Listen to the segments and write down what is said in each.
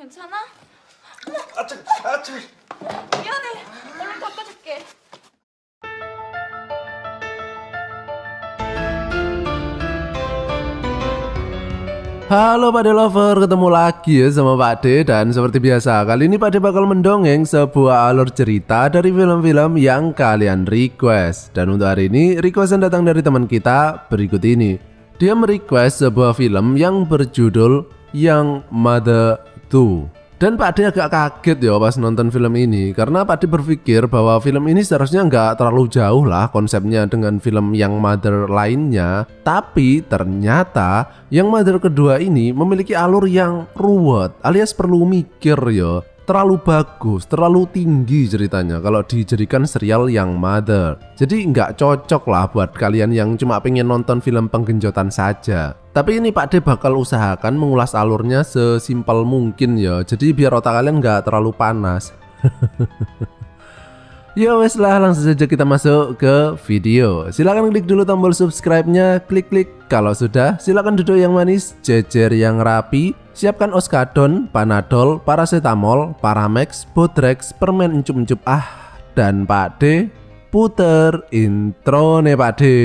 괜찮아? 아차, 아차. 미안해. 얼른 닦아줄게. Halo Pak De Lover, ketemu lagi ya sama Pak De. Dan seperti biasa, kali ini Pak De bakal mendongeng sebuah alur cerita dari film-film yang kalian request. Dan untuk hari ini, requestan datang dari teman kita berikut ini. Dia merequest sebuah film yang berjudul Young Mother 2. Dan Pak De agak kaget ya pas nonton film ini, karena Pak De berpikir bahwa film ini seharusnya nggak terlalu jauh lah konsepnya dengan film Young Mother lainnya. Tapi ternyata Young Mother kedua ini memiliki alur yang ruwet alias perlu mikir ya. Terlalu bagus, terlalu tinggi ceritanya kalau dijadikan serial Young Mother. Jadi nggak cocok lah buat kalian yang cuma pengen nonton film penggenjotan saja. Tapi ini Pak De bakal usahakan mengulas alurnya sesimpel mungkin ya. Jadi biar otak kalian nggak terlalu panas. Ya wes lah, langsung saja kita masuk ke video. Silahkan klik dulu tombol subscribe-nya, klik-klik. Kalau sudah, silakan duduk yang manis, jejer yang rapi. Siapkan oskadon, panadol, paracetamol, paramex, bodrex, permen encup-encup dan Pak De puter intro nih Pak De.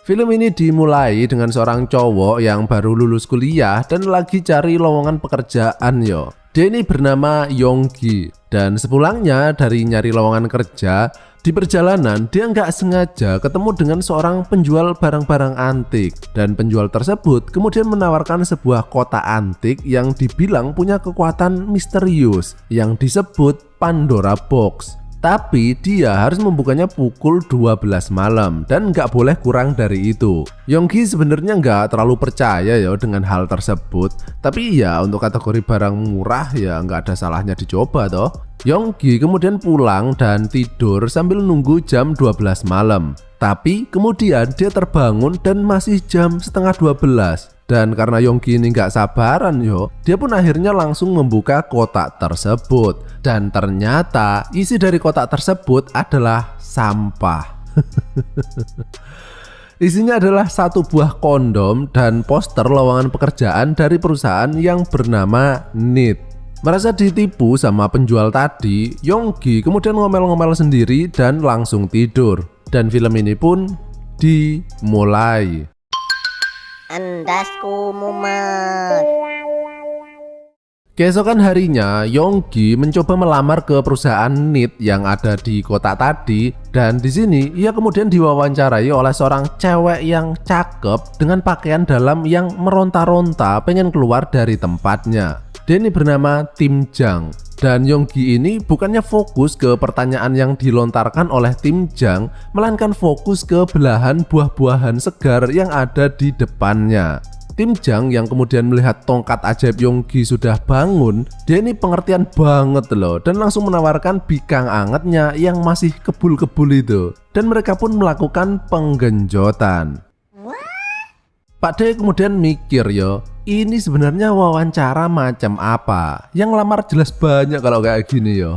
Film ini dimulai dengan seorang cowok yang baru lulus kuliah dan lagi cari lowongan pekerjaan yo. Dia ini bernama Yonggi, dan sepulangnya dari nyari lowongan kerja, di perjalanan dia nggak sengaja ketemu dengan seorang penjual barang-barang antik. Dan penjual tersebut kemudian menawarkan sebuah kotak antik yang dibilang punya kekuatan misterius yang disebut Pandora Box. Tapi dia harus membukanya pukul 12 malam dan nggak boleh kurang dari itu. Yonggi sebenarnya nggak terlalu percaya ya dengan hal tersebut. Tapi ya untuk kategori barang murah ya nggak ada salahnya dicoba toh. Yonggi kemudian pulang dan tidur sambil nunggu jam 12 malam. Tapi kemudian dia terbangun dan masih jam setengah 12. Dan karena Yonggi ini nggak sabaran yo, dia pun akhirnya langsung membuka kotak tersebut. Dan ternyata isi dari kotak tersebut adalah sampah. Isinya adalah satu buah kondom dan poster lowongan pekerjaan dari perusahaan yang bernama NIT. Merasa ditipu sama penjual tadi, Yonggi kemudian ngomel-ngomel sendiri dan langsung tidur. Dan film ini pun dimulai. Andasku mumet. Keesokan harinya, Yonggi mencoba melamar ke perusahaan NIT yang ada di kota tadi, dan di sini ia kemudian diwawancarai oleh seorang cewek yang cakep dengan pakaian dalam yang meronta-ronta pengen keluar dari tempatnya. Dia ini bernama Tim Jang. Dan Yonggi ini bukannya fokus ke pertanyaan yang dilontarkan oleh Tim Jang, melainkan fokus ke belahan buah-buahan segar yang ada di depannya. Tim Jang yang kemudian melihat tongkat ajaib Yonggi sudah bangun, dia ini pengertian banget loh dan langsung menawarkan bikang angetnya yang masih kebul-kebul itu. Dan mereka pun melakukan penggenjotan. Pak De kemudian mikir yo, ini sebenarnya wawancara macam apa? Yang lamar jelas banyak kalau kayak gini yo.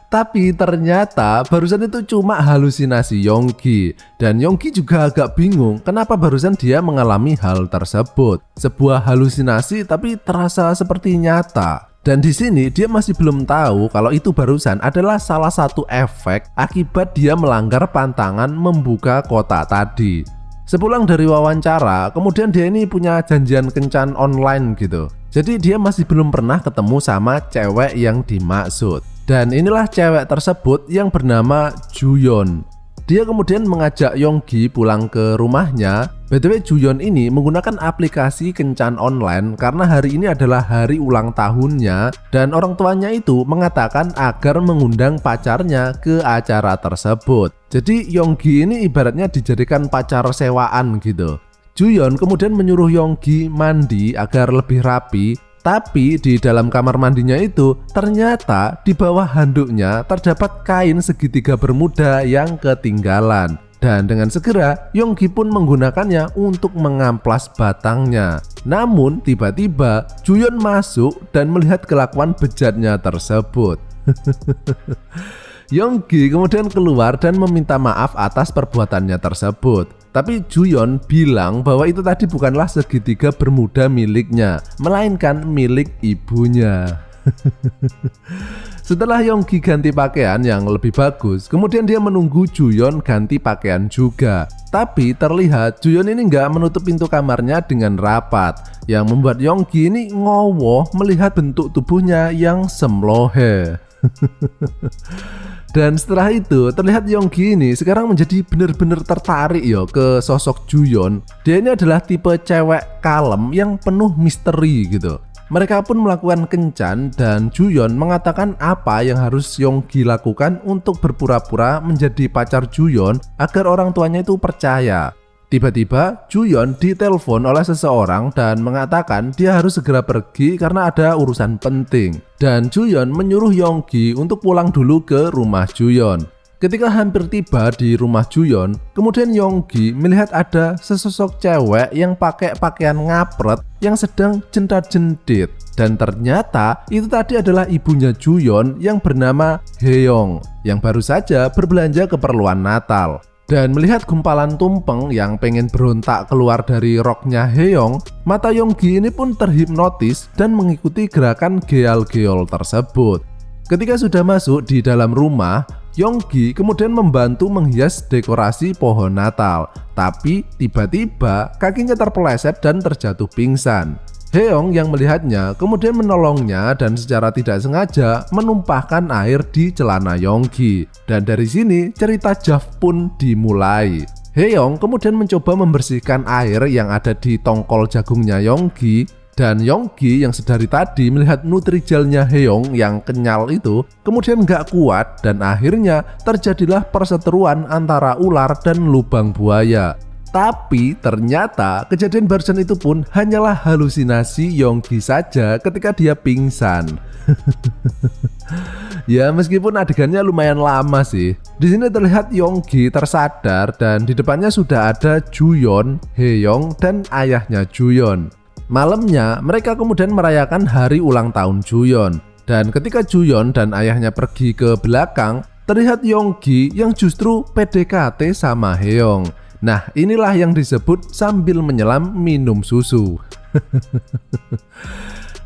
Tapi ternyata barusan itu cuma halusinasi Yonggi. Dan Yonggi juga agak bingung kenapa barusan dia mengalami hal tersebut. Sebuah halusinasi tapi terasa seperti nyata. Dan di sini dia masih belum tahu kalau itu barusan adalah salah satu efek akibat dia melanggar pantangan membuka kotak tadi. Sepulang dari wawancara, kemudian dia ini punya janjian kencan online gitu. Jadi dia masih belum pernah ketemu sama cewek yang dimaksud. Dan inilah cewek tersebut yang bernama Juyeon. Dia kemudian mengajak Yonggi pulang ke rumahnya. BTW Juyeon ini menggunakan aplikasi kencan online karena hari ini adalah hari ulang tahunnya. Dan orang tuanya itu mengatakan agar mengundang pacarnya ke acara tersebut. Jadi Yonggi ini ibaratnya dijadikan pacar sewaan gitu. Juyeon kemudian menyuruh Yonggi mandi agar lebih rapi Tapi di dalam kamar mandinya itu ternyata di bawah handuknya terdapat kain segitiga bermuda yang ketinggalan. Dan dengan segera Yonggi pun menggunakannya untuk mengamplas batangnya. Namun tiba-tiba Juyeon masuk dan melihat kelakuan bejatnya tersebut. Yonggi kemudian keluar dan meminta maaf atas perbuatannya tersebut. Tapi Juyeon bilang bahwa itu tadi bukanlah segitiga bermuda miliknya, melainkan milik ibunya. Setelah Yonggi ganti pakaian yang lebih bagus, kemudian dia menunggu Juyeon ganti pakaian juga. Tapi terlihat Juyeon ini nggak menutup pintu kamarnya dengan rapat, yang membuat Yonggi ini ngowoh melihat bentuk tubuhnya yang semlohe. Dan setelah itu terlihat Yonggi ini sekarang menjadi benar-benar tertarik ke sosok Juyeon. Dia ini adalah tipe cewek kalem yang penuh misteri gitu. Mereka pun melakukan kencan dan Juyeon mengatakan apa yang harus Yonggi lakukan untuk berpura-pura menjadi pacar Juyeon agar orang tuanya itu percaya. Tiba-tiba Juyeon ditelepon oleh seseorang dan mengatakan dia harus segera pergi karena ada urusan penting. Dan Juyeon menyuruh Yonggi untuk pulang dulu ke rumah Juyeon. Ketika hampir tiba di rumah Juyeon, kemudian Yonggi melihat ada sesosok cewek yang pakai pakaian ngapret yang sedang jentat-jentit. Dan ternyata itu tadi adalah ibunya Juyeon yang bernama Haeyoung yang baru saja berbelanja keperluan Natal. Dan melihat gumpalan tumpeng yang pengen berontak keluar dari roknya Haeyoung, mata Yonggi ini pun terhipnotis dan mengikuti gerakan geol-geol tersebut. Ketika sudah masuk di dalam rumah, Yonggi kemudian membantu menghias dekorasi pohon Natal. Tapi tiba-tiba kakinya terpeleset dan terjatuh pingsan. Haeyoung yang melihatnya kemudian menolongnya dan secara tidak sengaja menumpahkan air di celana Yonggi. Dan dari sini cerita Jav pun dimulai. Haeyoung kemudian mencoba membersihkan air yang ada di tongkol jagungnya Yonggi. Dan Yonggi yang sedari tadi melihat nutrijelnya Haeyoung yang kenyal itu kemudian gak kuat dan akhirnya terjadilah perseteruan antara ular dan lubang buaya. Tapi ternyata kejadian barusan itu pun hanyalah halusinasi Yonggi saja ketika dia pingsan. Ya meskipun adegannya lumayan lama sih. Di sini terlihat Yonggi tersadar dan di depannya sudah ada Juyeon, Haeyoung dan ayahnya Juyeon. Malamnya mereka kemudian merayakan hari ulang tahun Juyeon. Dan ketika Juyeon dan ayahnya pergi ke belakang, terlihat Yonggi yang justru PDKT sama Haeyoung. Nah inilah yang disebut sambil menyelam minum susu.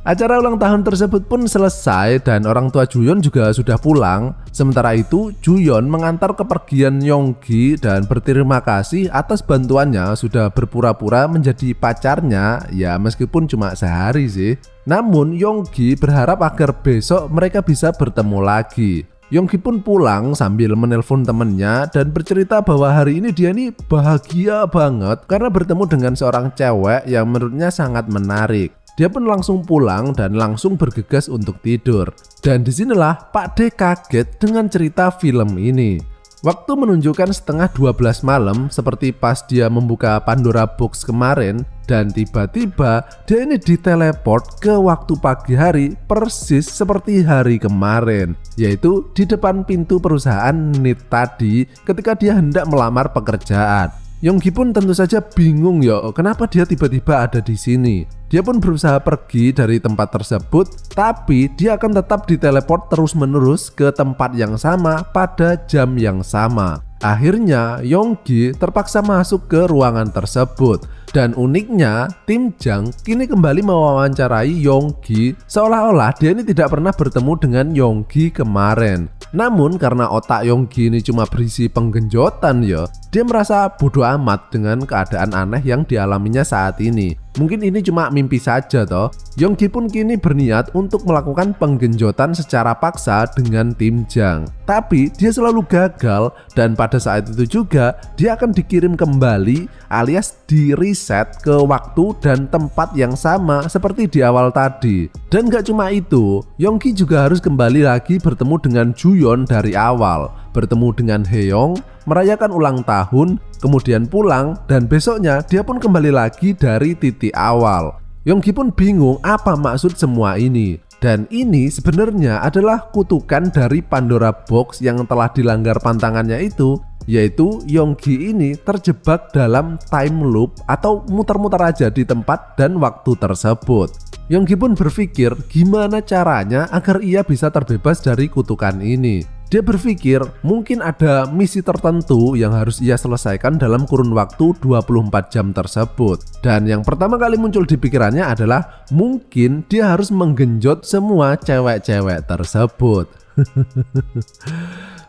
Acara ulang tahun tersebut pun selesai dan orang tua Juyeon juga sudah pulang. Sementara itu Juyeon mengantar kepergian Yonggi dan berterima kasih atas bantuannya sudah berpura-pura menjadi pacarnya, ya meskipun cuma sehari sih. Namun Yonggi berharap agar besok mereka bisa bertemu lagi. Yonggi pun pulang sambil menelpon temennya dan bercerita bahwa hari ini dia nih bahagia banget karena bertemu dengan seorang cewek yang menurutnya sangat menarik. Dia pun langsung pulang dan langsung bergegas untuk tidur. Dan disinilah Pak D kaget dengan cerita film ini. Waktu menunjukkan setengah 12 malam seperti pas dia membuka Pandora Box kemarin. Dan tiba-tiba dia ini diteleport ke waktu pagi hari persis seperti hari kemarin, yaitu di depan pintu perusahaan NIT tadi ketika dia hendak melamar pekerjaan. Yonggi pun tentu saja bingung kenapa dia tiba-tiba ada di sini. Dia pun berusaha pergi dari tempat tersebut, tapi dia akan tetap diteleport terus-menerus ke tempat yang sama pada jam yang sama. Akhirnya Yonggi terpaksa masuk ke ruangan tersebut. Dan uniknya, Tim Jang kini kembali mewawancarai Yonggi seolah-olah dia ini tidak pernah bertemu dengan Yonggi kemarin. Namun karena otak Yonggi ini cuma berisi penggenjotan dia merasa bodoh amat dengan keadaan aneh yang dialaminya saat ini. Mungkin ini cuma mimpi saja toh. Yonggi pun kini berniat untuk melakukan penggenjotan secara paksa dengan Tim Jang. Tapi dia selalu gagal dan pada saat itu juga dia akan dikirim kembali alias di reset ke waktu dan tempat yang sama seperti di awal tadi. Dan gak cuma itu, Yonggi juga harus kembali lagi bertemu dengan Juyeon dari awal, bertemu dengan Haeyoung, merayakan ulang tahun, kemudian pulang dan besoknya dia pun kembali lagi dari titik awal. Yonggi pun bingung apa maksud semua ini. Dan ini sebenarnya adalah kutukan dari Pandora Box yang telah dilanggar pantangannya itu, yaitu Yonggi ini terjebak dalam time loop atau muter-muter aja di tempat dan waktu tersebut. Yonggi pun berpikir gimana caranya agar ia bisa terbebas dari kutukan ini. Dia berpikir mungkin ada misi tertentu yang harus ia selesaikan dalam kurun waktu 24 jam tersebut. Dan yang pertama kali muncul di pikirannya adalah mungkin dia harus menggenjot semua cewek-cewek tersebut.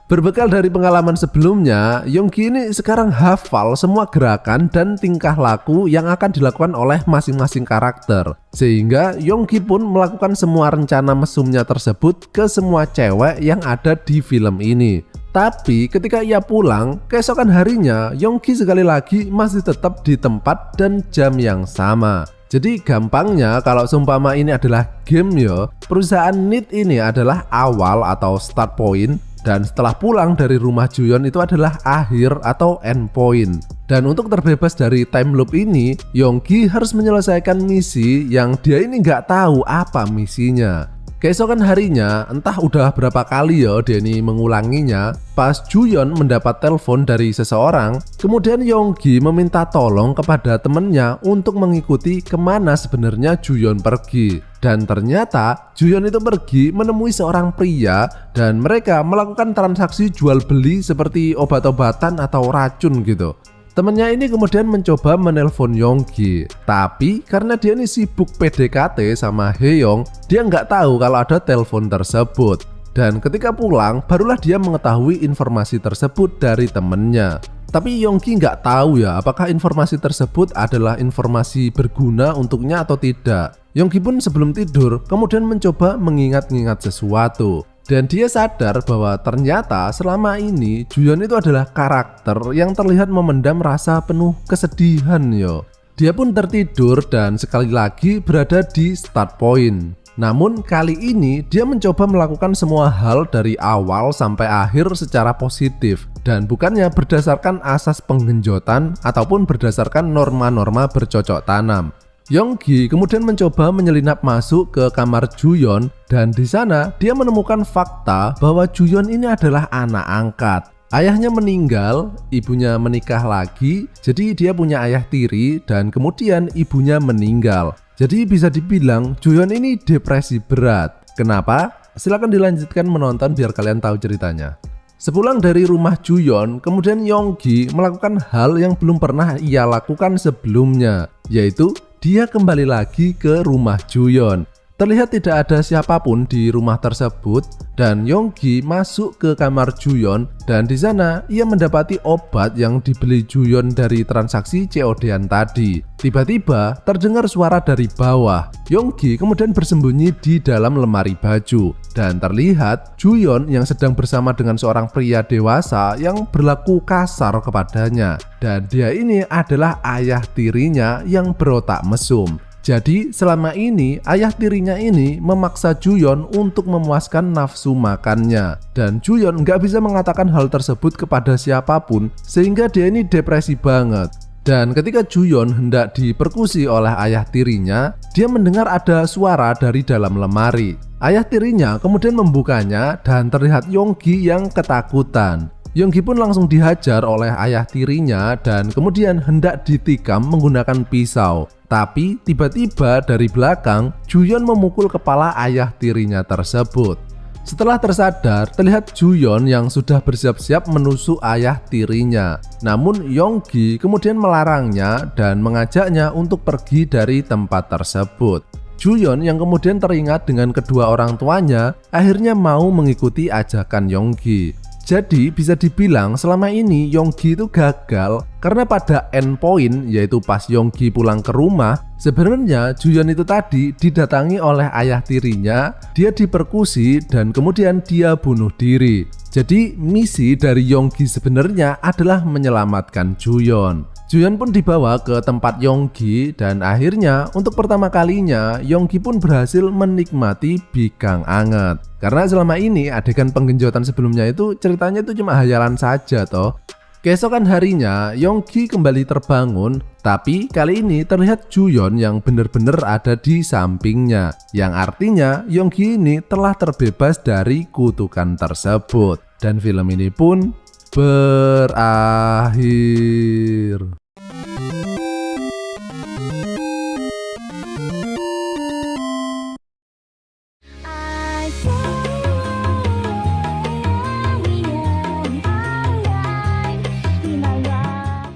Berbekal dari pengalaman sebelumnya, Yonggi ini sekarang hafal semua gerakan dan tingkah laku yang akan dilakukan oleh masing-masing karakter. Sehingga Yonggi pun melakukan semua rencana mesumnya tersebut ke semua cewek yang ada di film ini. Tapi ketika ia pulang, keesokan harinya Yonggi sekali lagi masih tetap di tempat dan jam yang sama. Jadi gampangnya kalau seumpama ini adalah game yo, perusahaan NIT ini adalah awal atau start point. Dan setelah pulang dari rumah Juyeon itu adalah akhir atau end point. Dan untuk terbebas dari time loop ini, Yonggi harus menyelesaikan misi yang dia ini nggak tahu apa misinya. Keesokan harinya, entah udah berapa kali ya dia ini mengulanginya, pas Juyeon mendapat telepon dari seseorang, kemudian Yonggi meminta tolong kepada temennya untuk mengikuti kemana sebenarnya Juyeon pergi. Dan ternyata Juyeon itu pergi menemui seorang pria dan mereka melakukan transaksi jual beli seperti obat-obatan atau racun gitu. Temennya ini kemudian mencoba menelpon Yonggi, tapi karena dia ini sibuk PDKT sama Haeyoung, dia nggak tahu kalau ada telepon tersebut. Dan ketika pulang, barulah dia mengetahui informasi tersebut dari temennya. Tapi Yonggi nggak tahu ya apakah informasi tersebut adalah informasi berguna untuknya atau tidak. Yonggi pun sebelum tidur kemudian mencoba mengingat-ingat sesuatu. Dan dia sadar bahwa ternyata selama ini Juyeon itu adalah karakter yang terlihat memendam rasa penuh kesedihan yo. Dia pun tertidur dan sekali lagi berada di start point. Namun kali ini dia mencoba melakukan semua hal dari awal sampai akhir secara positif dan bukannya berdasarkan asas penggenjotan ataupun berdasarkan norma-norma bercocok tanam. Yonggi kemudian mencoba menyelinap masuk ke kamar Juyeon dan di sana dia menemukan fakta bahwa Juyeon ini adalah anak angkat. Ayahnya meninggal, ibunya menikah lagi, jadi dia punya ayah tiri dan kemudian ibunya meninggal. Jadi bisa dibilang Juyeon ini depresi berat. Kenapa? Silahkan dilanjutkan menonton biar kalian tahu ceritanya. Sepulang dari rumah Juyeon, kemudian Yonggi melakukan hal yang belum pernah ia lakukan sebelumnya, yaitu dia kembali lagi ke rumah Juyeon. Terlihat tidak ada siapapun di rumah tersebut dan Yonggi masuk ke kamar Juyeon dan di sana ia mendapati obat yang dibeli Juyeon dari transaksi COD-an tadi. Tiba-tiba terdengar suara dari bawah. Yonggi kemudian bersembunyi di dalam lemari baju dan terlihat Juyeon yang sedang bersama dengan seorang pria dewasa yang berlaku kasar kepadanya. Dan dia ini adalah ayah tirinya yang berotak mesum. Jadi selama ini ayah tirinya ini memaksa Juyeon untuk memuaskan nafsu makannya. Dan Juyeon nggak bisa mengatakan hal tersebut kepada siapapun sehingga dia ini depresi banget. Dan ketika Juyeon hendak diperkusi oleh ayah tirinya, dia mendengar ada suara dari dalam lemari. Ayah tirinya kemudian membukanya dan terlihat Yonggi yang ketakutan. Yonggi pun langsung dihajar oleh ayah tirinya dan kemudian hendak ditikam menggunakan pisau. Tapi tiba-tiba dari belakang Juyeon memukul kepala ayah tirinya tersebut. Setelah tersadar, terlihat Juyeon yang sudah bersiap-siap menusuk ayah tirinya. Namun Yonggi kemudian melarangnya dan mengajaknya untuk pergi dari tempat tersebut. Juyeon yang kemudian teringat dengan kedua orang tuanya akhirnya mau mengikuti ajakan Yonggi. Jadi bisa dibilang selama ini Yonggi itu gagal karena pada end point, yaitu pas Yonggi pulang ke rumah, sebenarnya Juyeon itu tadi didatangi oleh ayah tirinya, dia diperkusi dan kemudian dia bunuh diri. Jadi misi dari Yonggi sebenarnya adalah menyelamatkan Juyeon. Juyeon pun dibawa ke tempat Yonggi dan akhirnya untuk pertama kalinya Yonggi pun berhasil menikmati bikang anget. Karena selama ini adegan penggenjotan sebelumnya itu ceritanya itu cuma hayalan saja toh. Keesokan harinya, Yonggi kembali terbangun, tapi kali ini terlihat Juyeon yang benar-benar ada di sampingnya. Yang artinya Yonggi ini telah terbebas dari kutukan tersebut. Dan film ini pun berakhir.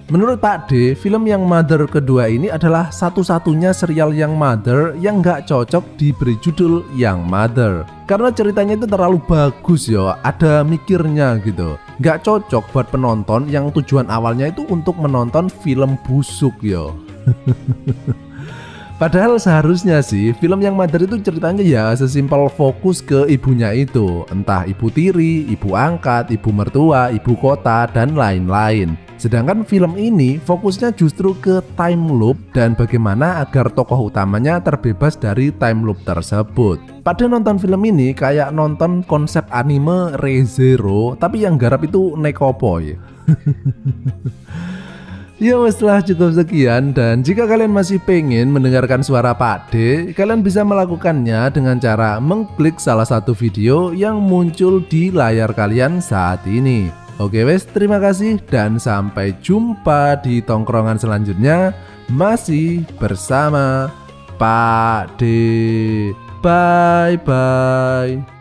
Menurut Pak D, film yang Mother kedua ini adalah satu-satunya serial yang Mother yang nggak cocok diberi judul yang Mother. Karena ceritanya itu terlalu bagus ya, ada mikirnya gitu. Nggak cocok buat penonton yang tujuan awalnya itu untuk menonton film busuk ya. Padahal seharusnya sih film yang Mother itu ceritanya ya sesimpel fokus ke ibunya itu. Entah ibu tiri, ibu angkat, ibu mertua, ibu kota, dan lain-lain. Sedangkan film ini fokusnya justru ke time loop dan bagaimana agar tokoh utamanya terbebas dari time loop tersebut. Pada nonton film ini kayak nonton konsep anime Re:Zero, tapi yang garap itu Nekopoy. Ya setelah cukup sekian, dan jika kalian masih pengen mendengarkan suara Pak D, kalian bisa melakukannya dengan cara mengklik salah satu video yang muncul di layar kalian saat ini. Oke wes, terima kasih dan sampai jumpa di tongkrongan selanjutnya masih bersama Pak D. Bye bye.